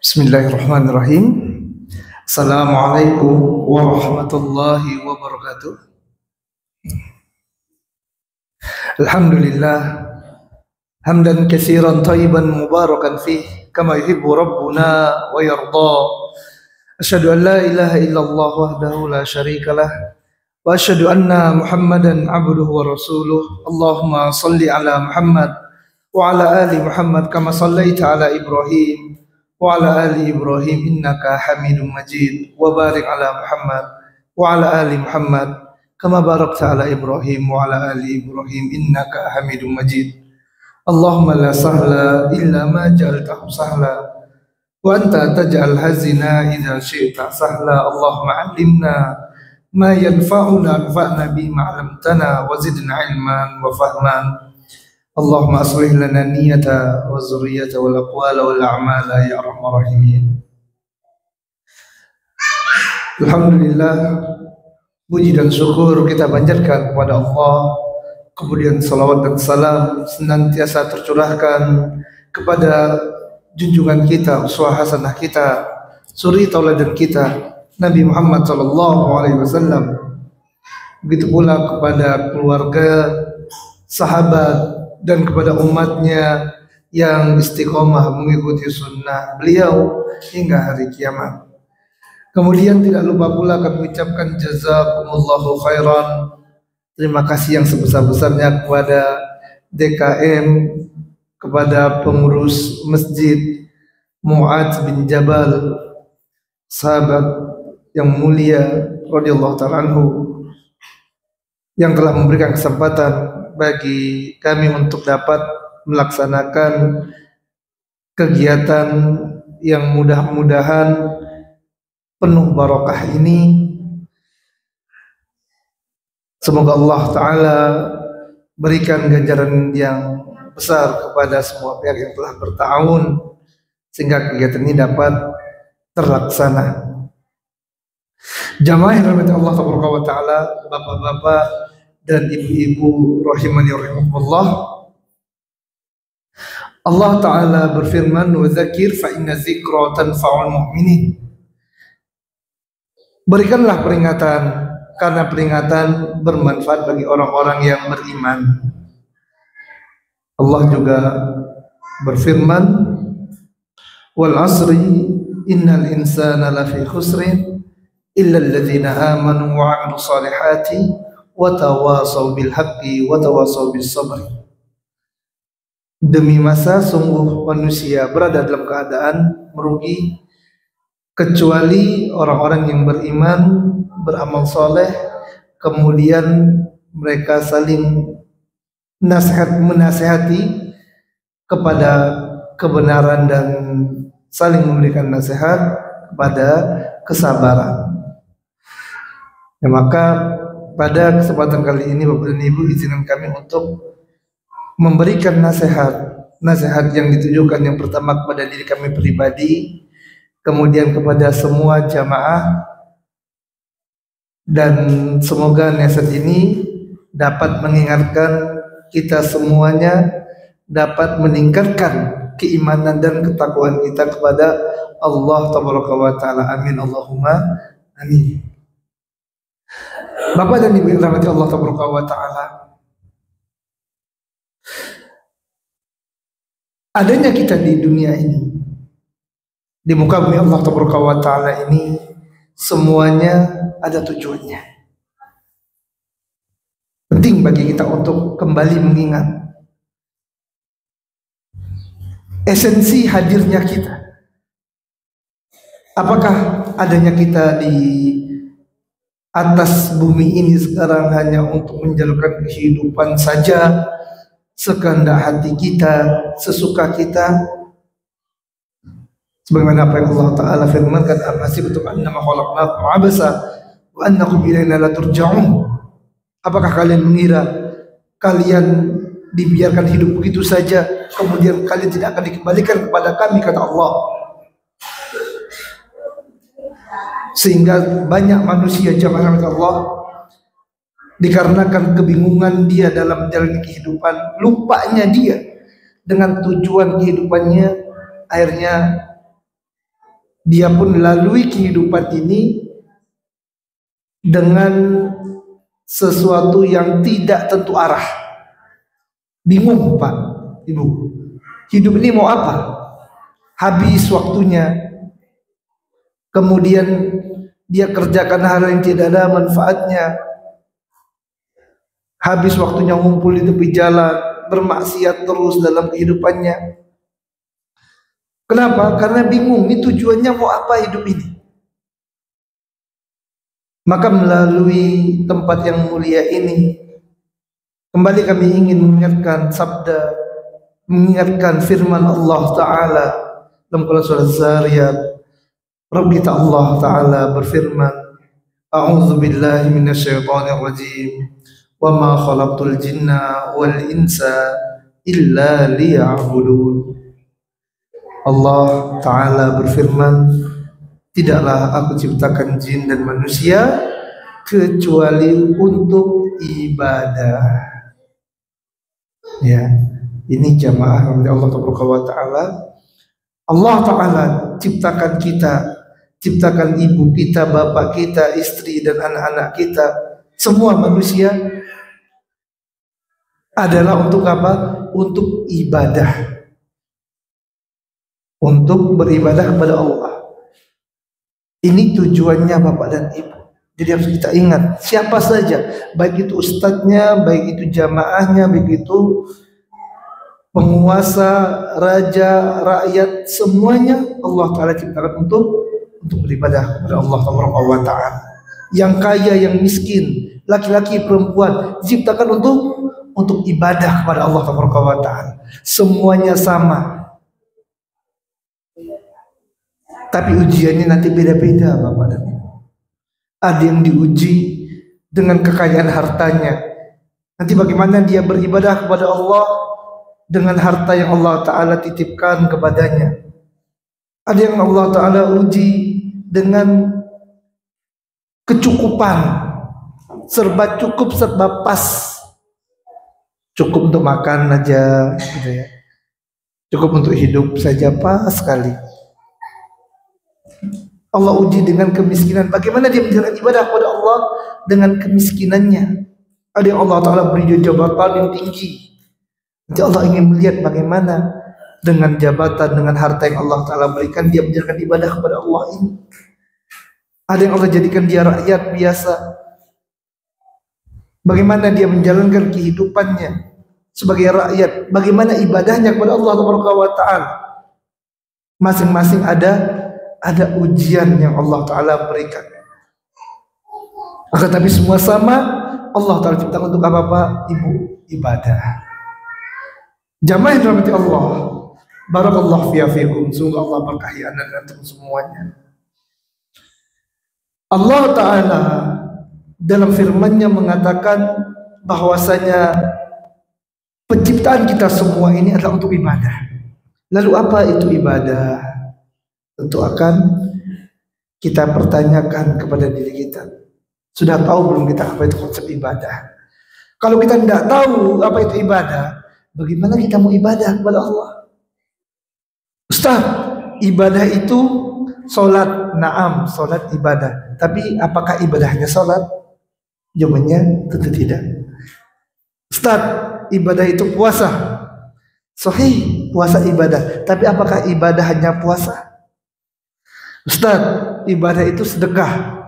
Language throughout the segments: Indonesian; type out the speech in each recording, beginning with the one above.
Bismillahirrahmanirrahim. Assalamualaikum warahmatullahi wabarakatuh. Alhamdulillah hamdan katsiran thayyiban mubarakan fih kama yuhibbu rabbuna wa yarda. Asyhadu an la ilaha illallah wahdahu la syarikalah wa asyhadu anna Muhammadan abduhu wa rasuluh. Allahumma shalli ala Muhammad wa ala ali Muhammad kama shallaita ala Ibrahim wa ala ali Ibrahim innaka Hamidum Majid wa barik ala Muhammad wa ala ali Muhammad kama barakta ala Ibrahim wa ala ali Ibrahim innaka Hamidum Majid. Allahumma la sahla illa ma ja'altahu sahla wa anta taj'al hazina idza syi'ta sahla. Allahumma 'allimna ma yanfa'una wanfa'na bima 'allamtana wa zidna 'ilman wa fahman. Allahumma aslih lana niyata wa zurriyata wal aqwala wal a'mala ya arhamar rahimin. Alhamdulillah, puji dan syukur kita panjatkan kepada Allah. Kemudian salawat dan salam senantiasa tercurahkan kepada junjungan kita, uswah hasanah kita, suri tauladan kita, Nabi Muhammad sallallahu alaihi wasallam. Begitu pula kepada keluarga, sahabat, dan kepada umatnya yang istiqomah mengikuti sunnah beliau hingga hari kiamat. Kemudian tidak lupa pula kami ucapkan jazakumullahu khairan, terima kasih yang sebesar-besarnya kepada DKM, kepada pengurus masjid Mu'adz bin Jabal, sahabat yang mulia radhiyallahu ta'ala anhu, yang telah memberikan kesempatan bagi kami untuk dapat melaksanakan kegiatan yang mudah-mudahan penuh barokah ini. Semoga Allah Ta'ala berikan ganjaran yang besar kepada semua pihak yang telah bertahun sehingga kegiatan ini dapat terlaksana. Jamaah yang dirahmati Allah Ta'ala, bapak-bapak dan ibu-ibu rahimani rahimakumullah. Allah Ta'ala berfirman, wa dzakir fa inna dzikra tanfa'ul mu'minin. Berikanlah peringatan, karena peringatan bermanfaat bagi orang-orang yang beriman. Allah juga berfirman, wal asri innal insana lafi khusrin illa alladzina amanu wa 'amilus solihati wa tawasaw bil haqqi wa tawasaw bis sabri. Demi masa sungguh manusia berada dalam keadaan merugi kecuali orang-orang yang beriman, beramal soleh, kemudian mereka saling menasihati kepada kebenaran dan saling memberikan nasihat kepada kesabaran. Ya, maka pada kesempatan kali ini Bapak dan Ibu, izinkan kami untuk memberikan nasihat yang ditujukan yang pertama kepada diri kami pribadi, kemudian kepada semua jamaah, dan semoga nasihat ini dapat mengingatkan kita semuanya, dapat meningkatkan keimanan dan ketakwaan kita kepada Allah Tabaraka wa Ta'ala. Amin Allahumma amin. Bapak dan Ibu yang dirahmati Allah Tabaraka wa Ta'ala, adanya kita di dunia ini, di muka bumi Allah Tabaraka wa Ta'ala ini, semuanya ada tujuannya. Penting bagi kita untuk kembali mengingat esensi hadirnya kita. Apakah adanya kita di atas bumi ini sekarang hanya untuk menjalankan kehidupan saja, sekehendak hati kita, sesuka kita, sebagaimana apa yang Allah Ta'ala firmankan, amhasibtum annama khalaqnakum abasa wa annakum ilaina la turja'un. Apakah kalian mengira kalian dibiarkan hidup begitu saja, kemudian kalian tidak akan dikembalikan kepada kami, kata Allah. Sehingga banyak manusia jamaah Allah, dikarenakan kebingungan dia dalam menjalani kehidupan, lupanya dia dengan tujuan kehidupannya, akhirnya dia pun lalui kehidupan ini dengan sesuatu yang tidak tentu arah. Bingung Pak, Ibu, hidup ini mau apa? Habis waktunya, kemudian dia kerjakan hal yang tidak ada manfaatnya, habis waktunya ngumpul di tepi jalan, bermaksiat terus dalam kehidupannya. Kenapa? Karena bingung, ini tujuannya mau apa hidup ini. Maka melalui tempat yang mulia ini, kembali kami ingin mengingatkan sabda, mengingatkan firman Allah Ta'ala dalam surat Zariyat. Rabbi Allah Ta'ala berfirman, A'udzu billahi minasyaitonir rajim, wa ma khalaqtul jinna wal insa illa liya'budun. Allah Ta'ala berfirman, tidaklah aku ciptakan jin dan manusia kecuali untuk ibadah. Ya, ini jamaah oleh Allah Ta'ala. Allah Ta'ala ciptakan kita, ciptakan ibu kita, bapak kita, istri dan anak-anak kita, semua manusia adalah untuk apa? Untuk ibadah, untuk beribadah kepada Allah. Ini tujuannya Bapak dan Ibu. Jadi harus kita ingat, siapa saja, baik itu ustadznya, baik itu jamaahnya, baik itu penguasa, raja, rakyat, semuanya Allah Ta'ala ciptakan untuk beribadah kepada Allah Ta'ala. Yang kaya, yang miskin, laki-laki, perempuan, diciptakan untuk ibadah kepada Allah Ta'ala. Semuanya sama. Tapi ujiannya nanti beda-beda Bapak dan Ibu. Ada yang diuji dengan kekayaan hartanya. Nanti bagaimana dia beribadah kepada Allah dengan harta yang Allah Ta'ala titipkan kepadanya. Ada yang Allah Ta'ala uji dengan kecukupan, serba cukup, serba pas. Cukup untuk makan aja gitu ya. Cukup untuk hidup saja pas sekali. Allah uji dengan kemiskinan. Bagaimana dia menjalankan ibadah kepada Allah dengan kemiskinannya. Ada yang Allah Ta'ala beri jabatan yang tinggi. Nanti Allah ingin melihat bagaimana dengan jabatan, dengan harta yang Allah Ta'ala berikan, dia menjalankan ibadah kepada Allah ini. Ada yang Allah jadikan dia rakyat biasa. Bagaimana dia menjalankan kehidupannya sebagai rakyat. Bagaimana ibadahnya kepada Allah Ta'ala. Masing-masing ada ujian yang Allah Ta'ala berikan. Akan tapi semua sama, Allah Ta'ala ciptakan untuk apa Ibu? Ibadah. Jamaah yang dirahmati Allah, barakallahu fiikum, semoga Allah berkahi anda dan antum semuanya. Allah Ta'ala dalam firman-Nya mengatakan bahwasanya penciptaan kita semua ini adalah untuk ibadah. Lalu apa itu ibadah? Tentu akan kita pertanyakan kepada diri kita. Sudah tahu belum kita apa itu konsep ibadah? Kalau kita tidak tahu apa itu ibadah, bagaimana kita mau ibadah kepada Allah? Ustaz, ibadah itu sholat. Naam, sholat ibadah. Tapi apakah ibadahnya sholat? Jawabannya tentu tidak. Ustaz, ibadah itu puasa. Sahih, puasa ibadah. Tapi apakah ibadah hanya puasa? Ustaz, ibadah itu sedekah.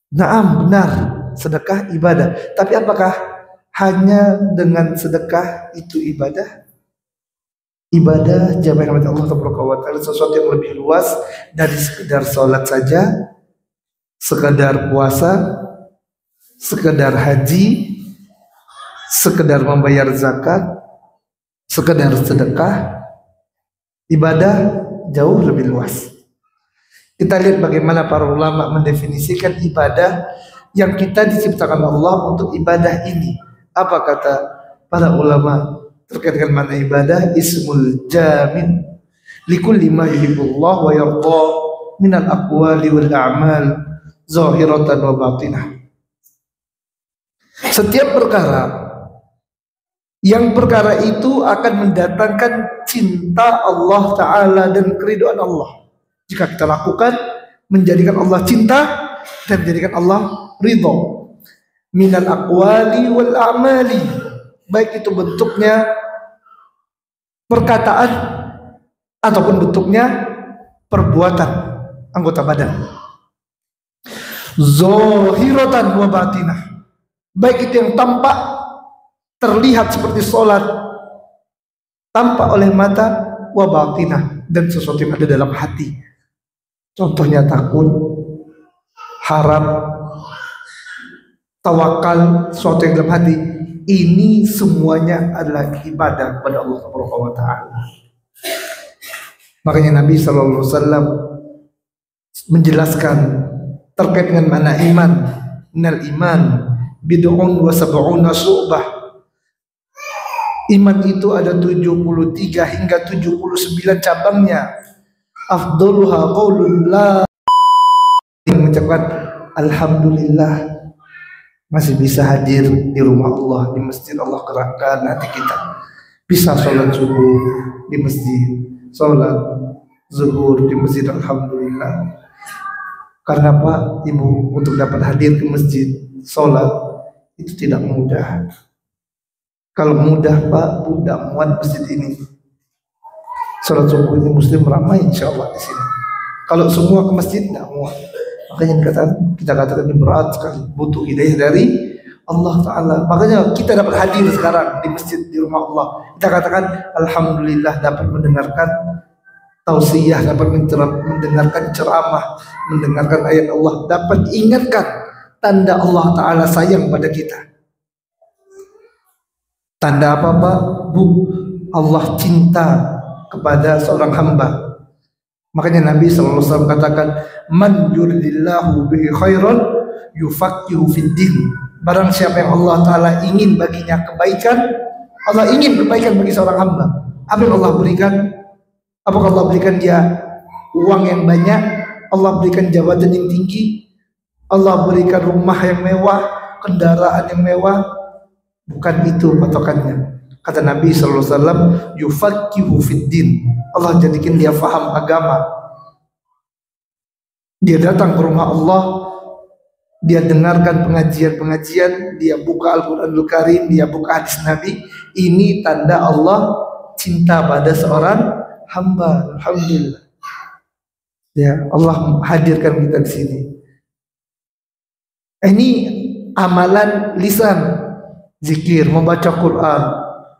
Naam, benar, sedekah ibadah. Tapi apakah hanya dengan sedekah itu ibadah? Ibadah jamaah rahmat Allah Ta'ala sesuatu yang lebih luas dari sekedar sholat saja, sekedar puasa, sekedar haji, sekedar membayar zakat, sekedar sedekah. Ibadah jauh lebih luas. Kita lihat bagaimana para ulama mendefinisikan ibadah yang kita diciptakan Allah untuk ibadah ini. Apa kata para ulama terkait dengan makna ibadah? Ismul jamin likulli ma yuhibbullah wa yarda minal aqwali wal a'mal zahiratan wa batinah. Setiap perkara itu akan mendatangkan cinta Allah Ta'ala dan keridhaan Allah. Jika kita lakukan, menjadikan Allah cinta dan menjadikan Allah ridho. Minal aqwali wal a'mali, baik itu bentuknya perkataan ataupun bentuknya perbuatan anggota badan. Zahiratan wa batinah, baik itu yang tampak terlihat seperti sholat, tampak oleh mata, wa batinah, dan sesuatu yang ada dalam hati. Contohnya takut, harap, tawakal, sesuatu yang dalam hati. Ini semuanya adalah ibadah kepada Allah Subhanahu wa taala. Makanya Nabi sallallahu alaihi wasallam menjelaskan terkait dengan mana iman. Innal iman bid'un wa sab'una syu'bah. Iman itu ada 73 hingga 79 cabangnya. Afdaluha qaulun la, yang mengucapkan alhamdulillah masih bisa hadir di rumah Allah, di masjid. Allah gerakkan hati kita, bisa sholat subuh di masjid, sholat zuhur di masjid, alhamdulillah. Karena Pak, Ibu, untuk dapat hadir ke masjid sholat itu tidak mudah. Kalau mudah Pak, mudah muat masjid ini. Sholat subuh ini Muslim ramai insya Allah di sini. Kalau semua ke masjid tidak muat. Makanya kita katakan ini berat sekali, butuh hidayah dari Allah Ta'ala. Makanya kita dapat hadir sekarang di masjid, di rumah Allah. Kita katakan alhamdulillah dapat mendengarkan tausiah, dapat mendengarkan ceramah, mendengarkan ayat Allah, dapat ingatkan tanda Allah Ta'ala sayang pada kita. Tanda apa Pak? Bu, Allah cinta kepada seorang hamba. Makanya Nabi SAW katakan, man yuridillahu bihi khairan yufaqihu fid din. Barang siapa yang Allah Ta'ala ingin baginya kebaikan, Allah ingin kebaikan bagi seorang hamba, apa yang Allah berikan? Apakah Allah berikan dia uang yang banyak? Allah berikan jabatan yang tinggi? Allah berikan rumah yang mewah, kendaraan yang mewah? Bukan itu patokannya. Kata Nabi SAW, yufaqihu fid din. Allah jadikan dia faham agama. Dia datang ke rumah Allah, dia dengarkan pengajian-pengajian, dia buka Al-Quranul Karim, dia buka hadis Nabi. Ini tanda Allah cinta pada seorang hamba. Alhamdulillah. Ya, Allah hadirkan kita di sini. Ini amalan lisan, zikir, membaca Quran,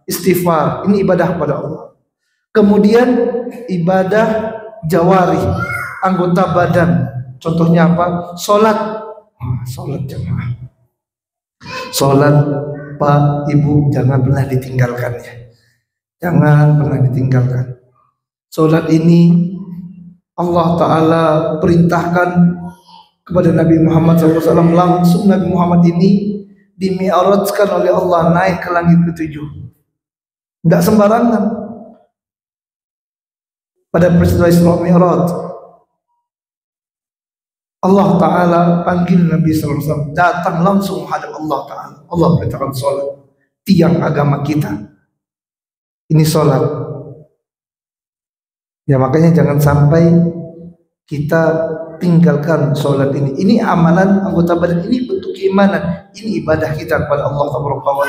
istighfar, ini ibadah kepada Allah. Kemudian ibadah jawari, anggota badan. Contohnya apa? Sholat. Sholat jamaah. Sholat Pak, Ibu, jangan pernah ditinggalkan ya. Jangan pernah ditinggalkan. Sholat ini Allah Ta'ala perintahkan kepada Nabi Muhammad SAW. Langsung Nabi Muhammad ini dimi'rajkan oleh Allah, naik ke langit ke-7. Tidak sembarangan. Pada peristiwa Isra Mi'raj, Allah Ta'ala panggil Nabi SAW, datang langsung menghadap Allah Ta'ala. Allah perintahkan sholat, tiang agama kita. Ini sholat. Ya, makanya jangan sampai kita tinggalkan sholat ini. Ini amalan anggota badan, ini bentuk keimanan, ini ibadah kita kepada Allah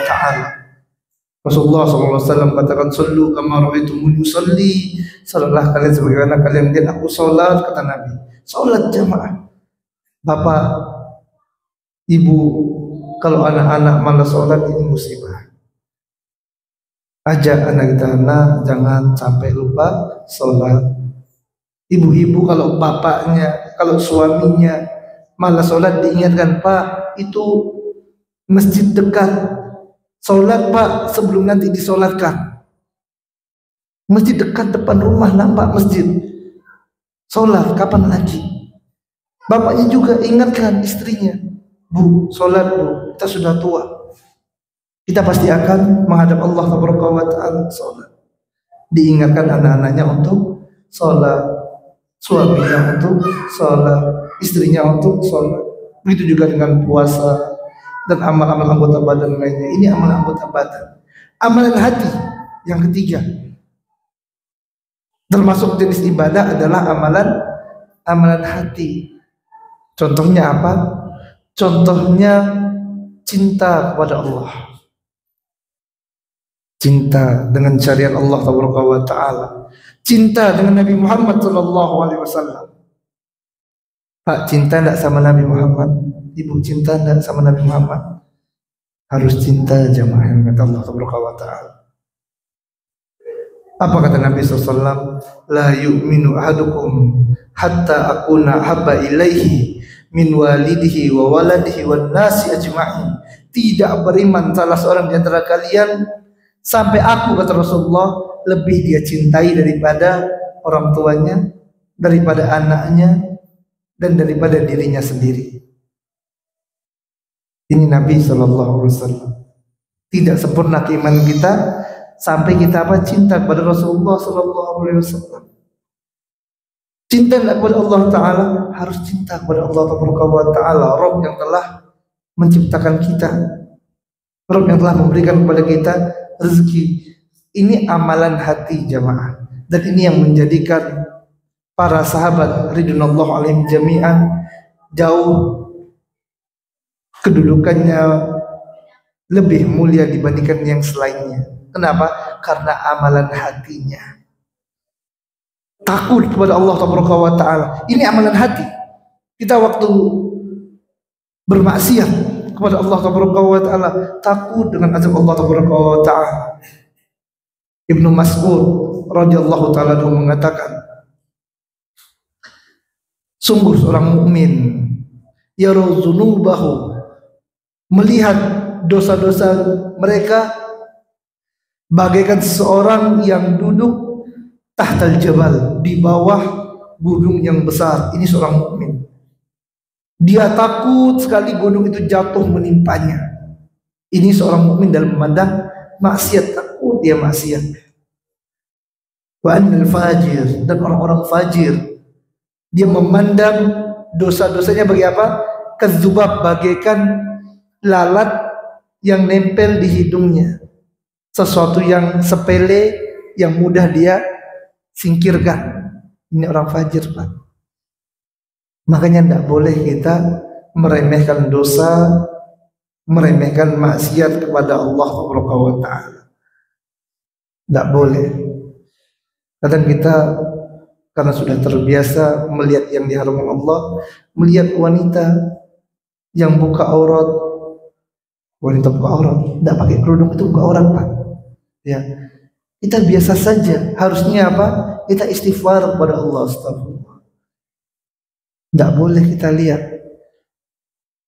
Ta'ala. Rasulullah SAW katakan, sallu kama ra'aitumuni usalli. Salatlah kalian sebagaimana kalian melihat aku salat, kata Nabi. Salat jamaah. Bapak, Ibu, kalau anak-anak malas salat, ini musibah. Ajak anak kita, nah, jangan sampai lupa salat. Ibu-ibu, kalau bapaknya, kalau suaminya malas salat, diingatkan, Pak, itu masjid dekat. Sholat Pak, sebelum nanti disolatkan. Masjid dekat depan rumah, nampak masjid. Sholat, kapan lagi? Bapaknya juga ingatkan istrinya, Bu, sholat Bu, kita sudah tua. Kita pasti akan menghadap Allah Subhanahu wa ta'ala. Sholat. Diingatkan anak-anaknya untuk sholat, suaminya untuk sholat, istrinya untuk sholat. Begitu juga dengan puasa dan amal-amal anggota badan lainnya. Ini amal anggota badan. Amalan hati yang ketiga, termasuk jenis ibadah, adalah amalan amalan hati. Contohnya apa? Contohnya cinta kepada Allah, cinta dengan syariat Allah Taala, cinta dengan Nabi Muhammad Sallallahu Alaihi Wasallam. Pak, cinta tidak sama Nabi Muhammad? Ibu cinta tidak sama Nabi Muhammad? Harus cinta jamaah yang kata Allah Taala. Apa kata Nabi SAW? La yu'minu ahadukum hatta akuna habba ilaihi min walidihi wa waladihi wan nasi ajma'in. Tidak beriman salah seorang di antara kalian sampai aku, kata Rasulullah, lebih dia cintai daripada orang tuanya, daripada anaknya, dan daripada dirinya sendiri. Ini Nabi SAW. Tidak sempurna keimanan kita sampai kita apa? Cinta kepada Rasulullah SAW. Cinta kepada Allah Ta'ala, harus cinta kepada Allah Ta'ala, Rabb yang telah menciptakan kita, Rabb yang telah memberikan kepada kita rezeki. Ini amalan hati jamaah, dan ini yang menjadikan para sahabat ridwanullah alaihim jami'an jauh kedudukannya lebih mulia dibandingkan yang selainnya. Kenapa? Karena amalan hatinya. Takut kepada Allah Ta'ala. Ini amalan hati. Kita waktu bermaksiat kepada Allah Ta'ala, takut dengan azab Allah Ta'ala. Ibnu Mas'ud radhiyallahu ta'ala mengatakan, sungguh seorang mukmin yaruzunubahu, melihat dosa-dosa mereka bagaikan seseorang yang duduk tahtal jabal, di bawah gunung yang besar. Ini seorang mukmin. Dia takut sekali gunung itu jatuh menimpanya. Ini seorang mukmin dalam memandang maksiat, takut dia maksiat. Wa annal fajir, dan orang-orang fajir, dia memandang dosa-dosanya bagi apa? Kadzubab, bagaikan lalat yang nempel di hidungnya. Sesuatu yang sepele, yang mudah dia singkirkan. Ini orang fajir, Pak. Makanya tidak boleh kita meremehkan dosa, meremehkan maksiat kepada Allah Ta'ala. Tidak boleh. Kadang kita karena sudah terbiasa melihat yang diharamkan Allah, melihat wanita yang buka aurat, wanita buka aurat, tidak pakai kerudung itu buka aurat, Pak. Ya, kita biasa saja. Harusnya apa? Kita istighfar kepada Allah. Astagfirullah. Tidak boleh kita lihat.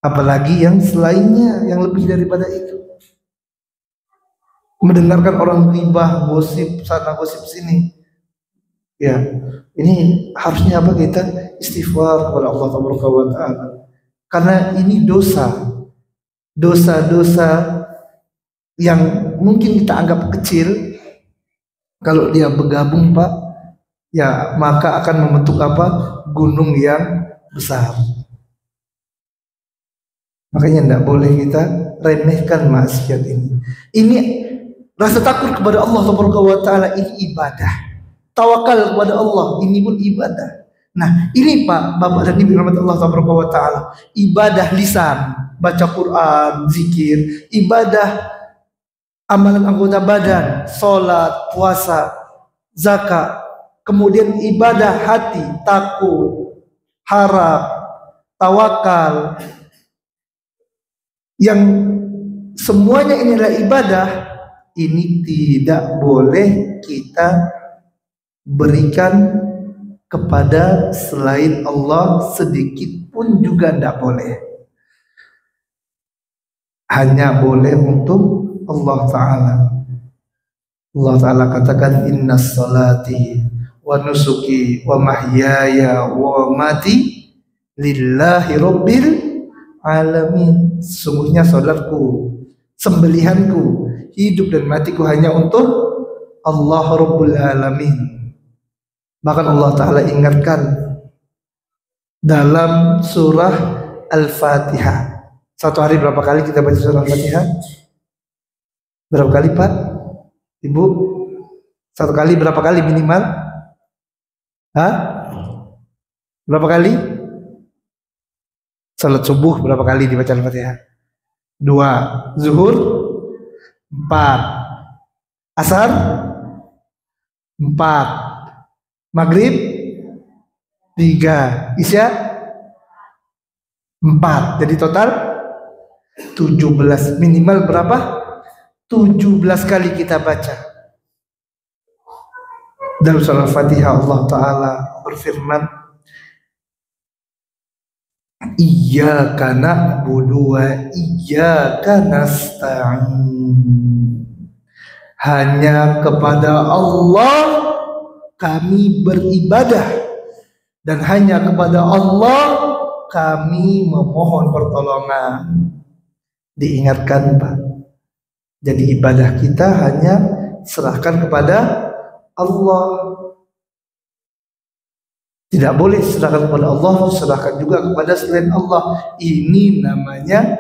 Apalagi yang selainnya, yang lebih daripada itu. Mendengarkan orang ghibah, gosip sana, gosip sini. Ya, ini harusnya apa? Kita istighfar kepada Allah Ta'ala. Karena ini dosa-dosa yang mungkin kita anggap kecil, kalau dia bergabung, Pak, ya maka akan membentuk apa? Gunung yang besar. Makanya tidak boleh kita remehkan maksiat ini. Ini rasa takut kepada Allah Ta'ala, ini ibadah. Tawakal kepada Allah, ini pun ibadah. Nah, ini Pak, Bapak dan Ibu rahmat Allah Ta'ala, ibadah lisan, baca Quran, zikir, ibadah amalan anggota badan, sholat, puasa, zakat, kemudian ibadah hati, takut, harap, tawakal, yang semuanya ini adalah ibadah. Ini tidak boleh kita berikan kepada selain Allah, sedikit pun juga tidak boleh. Hanya boleh untuk Allah Ta'ala. Allah Ta'ala katakan, inna salati wa nusuki wa mahyaya wa mati lillahi rabbil alamin. Sungguhnya salatku, sembelihanku, hidup dan matiku hanya untuk Allah Rabbul Alamin. Bahkan Allah Ta'ala ingatkan dalam surah Al-Fatihah. Satu hari berapa kali kita baca surah Al-Fatihah? Berapa kali, Pak? Ibu? Satu kali berapa kali minimal? Hah? Berapa kali? Salat subuh berapa kali dibaca Al-Fatihah? 2. Zuhur 4. Asar 4. Maghrib 3. Isya 4. Jadi total 17. Minimal berapa? 17 kali kita baca. Dalam surah Al-Fatihah Allah Ta'ala berfirman, Iyyaka na'budu wa iyyaka nasta'in. Hanya kepada Allah kami beribadah dan hanya kepada Allah kami memohon pertolongan. Diingatkan Pak, jadi ibadah kita hanya serahkan kepada Allah. Tidak boleh serahkan kepada Allah, serahkan juga kepada selain Allah. Ini namanya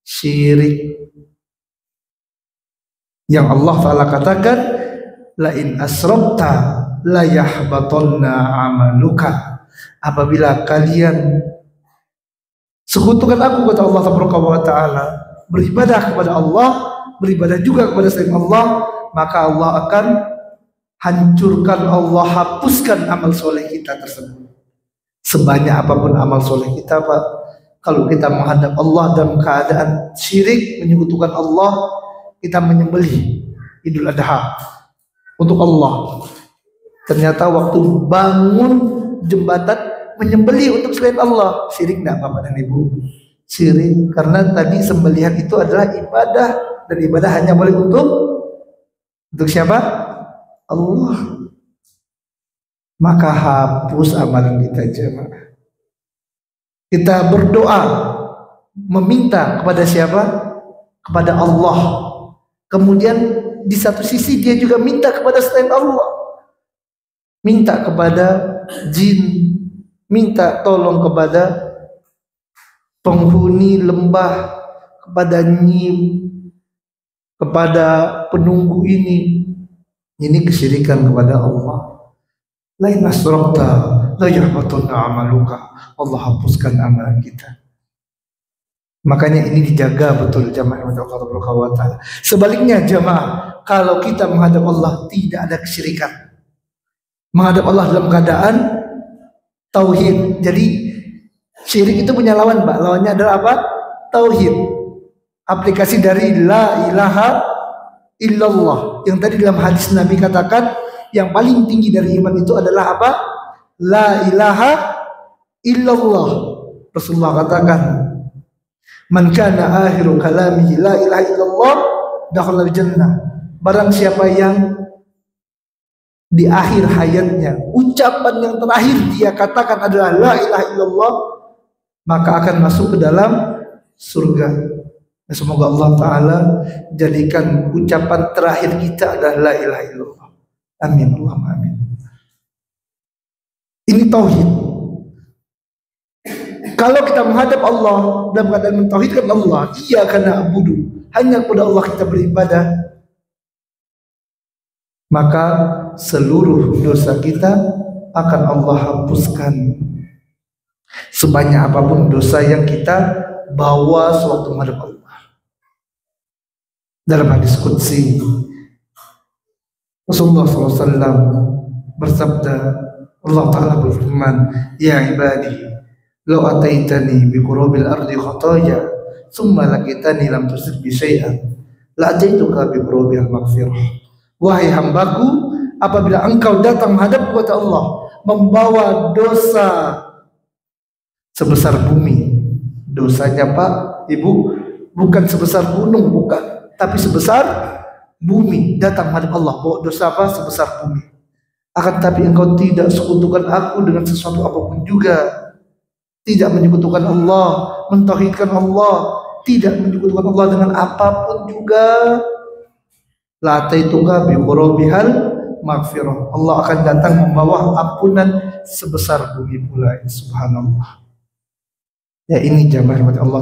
syirik. Yang Allah Ta'ala katakan, la in asrakta la yahbatanna amaluka. Apabila kalian sekutukan aku, kata Allah Ta'ala, beribadah kepada Allah, beribadah juga kepada selain Allah, maka Allah akan hancurkan, Allah hapuskan amal soleh kita tersebut. Sebanyak apapun amal soleh kita Pak, kalau kita menghadap Allah dalam keadaan syirik, menyekutukan Allah, kita menyembelih Idul Adha untuk Allah, ternyata waktu bangun jembatan menyembelih untuk selain Allah, syirik enggak Bapak dan Ibu? Syirik, karena tadi sembelihan itu adalah ibadah, dan ibadah hanya boleh untuk siapa? Allah. Maka hapus amalan kita jemaah. Kita berdoa meminta kepada siapa? Kepada Allah. Kemudian di satu sisi dia juga minta kepada selain Allah. Minta kepada jin, minta tolong kepada penghuni lembah, kepada nyim, kepada penunggu ini. Ini kesyirikan kepada Allah. Lain asrakta la yahbatunna amaluka. Allah hapuskan amalan kita. Makanya ini dijaga betul jamaah Allah Ta'ala. Sebaliknya jamaah, kalau kita menghadap Allah tidak ada kesyirikan, menghadap Allah dalam keadaan tauhid. Jadi syirik itu punya lawan Pak. Lawannya adalah apa? Tauhid. Aplikasi dari la ilaha illallah. Yang tadi dalam hadis Nabi katakan, yang paling tinggi dari iman itu adalah apa? La ilaha illallah. Rasulullah katakan, man kana akhiru kalamihi la ilaha illallah dakhala al-jannah. Barang siapa yang di akhir hayatnya ucapan yang terakhir dia katakan adalah la ilaha illallah, maka akan masuk ke dalam surga. Semoga Allah Ta'ala jadikan ucapan terakhir kita adalah la ilaha illallah. Amin Allahumma amin. Ini tauhid. Kalau kita menghadap Allah dalam keadaan mentauhidkan Allah, iyyaka na'budu, hanya kepada Allah kita beribadah, maka seluruh dosa kita akan Allah hapuskan. Sebanyak apapun dosa yang kita bawa sewaktu menghadap Allah. Dalam hadis qudsi Rasulullah SAW bersabda, Allah Ta'ala berfirman, ya ibadi law ataitani bi qurabil ardi khataya thumma laqitani lam tusyrik bi syai'an la ataituka bi qurabil maghfirah. Wahai hambaku, apabila engkau datang menghadap kepada Allah membawa dosa sebesar bumi, dosanya Pak Ibu bukan sebesar gunung, bukan, tapi sebesar bumi, datang menghadap Allah bawa dosa apa? Sebesar bumi. Akan tapi engkau tidak sekutukan aku dengan sesuatu apapun juga, tidak menyekutukan Allah, mentauhidkan Allah, tidak menyekutukan Allah dengan apapun juga. La taituka bi qurabihal maghfirah. Allah akan datang membawa ampunan sebesar bumi pula. Subhanallah. Ya, ini jamaah Allah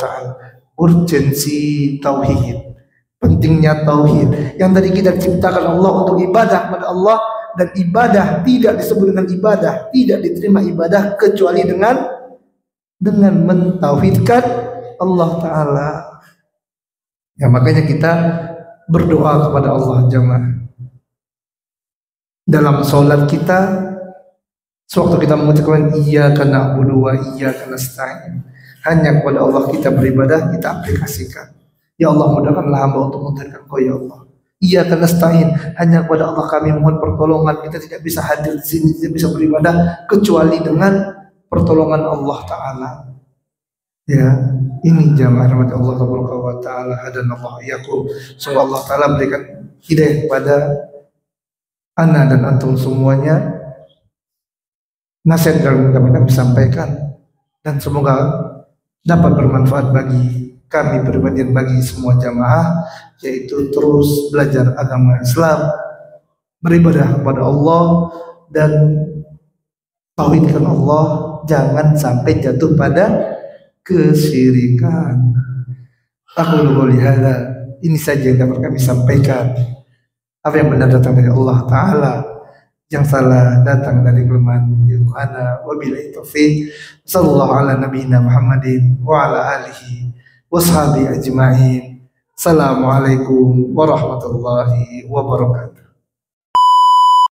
Ta'ala, urgensi tauhid, pentingnya tauhid. Yang tadi kita ciptakan Allah untuk ibadah kepada Allah, dan ibadah tidak disebut dengan ibadah, tidak diterima ibadah kecuali dengan mentauhidkan Allah Ta'ala. Ya, makanya kita berdoa kepada Allah jemaah. Dalam sholat kita, sewaktu kita mengucapkan iyyaka na'budu wa iyyaka nasta'in, hanya kepada Allah kita beribadah, kita aplikasikan. Ya Allah, mudahkanlah hamba untuk mengutakan Kau ya Allah. Iyyaka nasta'in, hanya kepada Allah kami mohon pertolongan. Kita tidak bisa hadir di sini, tidak bisa beribadah kecuali dengan pertolongan Allah Ta'ala. Ya, ini jamaah rahmat Allah Ta'ala, hadanallahu iyyakum. Semoga Allah Ta'ala berikan hidayah kepada ana dan antum semuanya. Nasihat yang kami sampaikan, dan semoga dapat bermanfaat bagi kami pribadi dan bagi semua jamaah, yaitu terus belajar agama Islam, beribadah kepada Allah dan tauhidkan Allah, jangan sampai jatuh pada kesyirikan. Aku qouli hadza, ini saja yang dapat kami sampaikan. Apa yang benar datang dari Allah Ta'ala, yang salah datang dari kelemahan ilmu ana. Wabillahi taufiq. Sallallahu ala nabiyina Muhammadin wa ala alihi washabi ajma'in. Assalamualaikum warahmatullahi wabarakatuh.